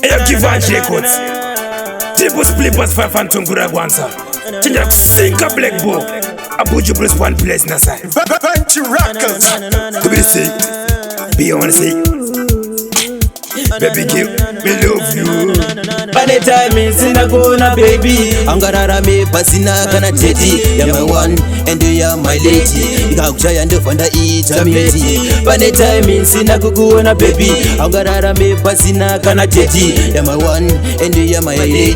Eyo givanchy records. Tipo splippers for Phantom Guragwansa. Tinja kusinka black book. A Buju Bruce one place na side. Givanchy rockers. Could be say, Beyonce. Baby girl, me love you. Pane time sina kona baby, angarara me pasina kana teti. You're my one and you're my lady. Ikakuchaya ndofanda itameti. Pane time sina kukuona baby, angarara me pasina kana teti. You're my one and you're my lady.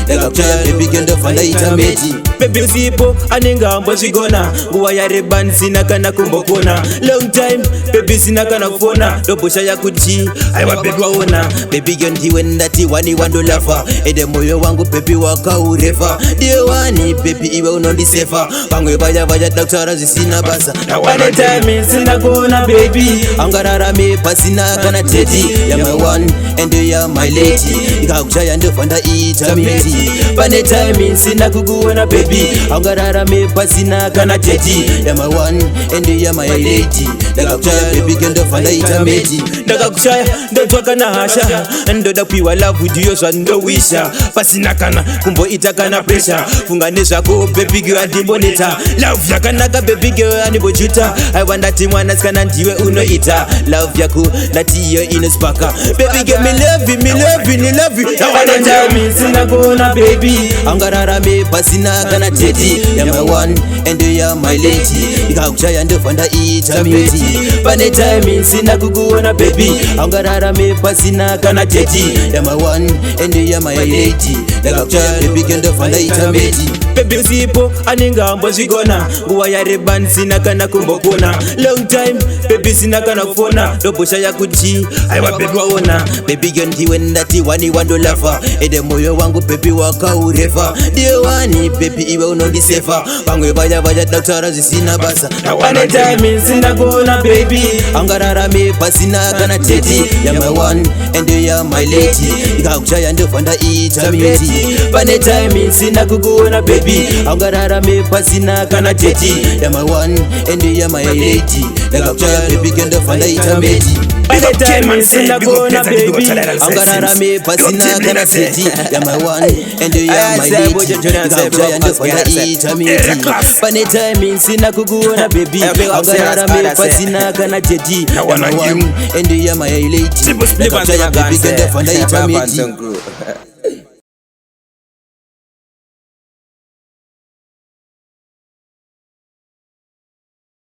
Ikakuchaya baby ndofanda itameti. Baby usipo aninga mbo sigona, nguwa ya reban sina kana kumbokona. Long time baby sina kana kufona, dobosha ya kuchi aiwa baby waona. Baby girl ndiwe ndati wani wando lafa, ede moyo wangu baby waka urefa. Diye wani baby iwe unondisefa, pangwe vaya daktara zisina basa. Pane time sina kona baby, angarara me pasina kana teti. You're my one and you're my lady. Ikakuchaya ndofanda itameti. Pane time sina kukuona baby, angarara me pasina kana teti. You're my one and you're my lady. Ikakuchaya baby girl ndofanda itameti. Ndakakuchaya ndotwaka na hasha, ndoda piwa love with you so ndo wisha. Pasina kana kumbo itakana pressure, fungane zako baby girl adiboneta. Love yakanaka baby girl anibojuta. I want that mwana skana ndiwe unoita. Love yako natiyo inospaka. Baby girl me love you, me love you, me love you. Pane time sina kona baby, angarara me pasina kana teti. You're my one and you're my lady. Ikakuchaya ndofanda itameti. Pane time sina kukuona baby, angarara me pasina kana teti. You're my one and you're my lady. Ikakuchaya baby girl ndofanda itameti. Baby usipo aninga mbo sigona, nguwa ya reban sina kana kumbokona. Long time baby sina kana kufona, dobosha ya kuchi aiwa baby waona. Baby girl ndiwe ndati wani wando lafa, ede moyo wangu baby waka urefa. Diye wani baby iwe unondisefa, pangwe vaya daktara zisina basa. Pane time sina kona baby, angarara me pasina kana teti. You're my one and you're my lady. Ikakuchaya ndofanda itameti. Pane time sina kukuona baby, angarara me pasina kana teti. You're my one and you're my lady. Ikakuchaya baby girl ndofanda itameti. Pane time sina kona baby, angarara me pasina kana teti. You're my one and you're my lady. Ikakuchaya ndofanda itameti. Pane time sina kukuona baby, angarara me pasina kana teti. You're my one and you're my lady. Ikakuchaya baby girl ndofanda itameti.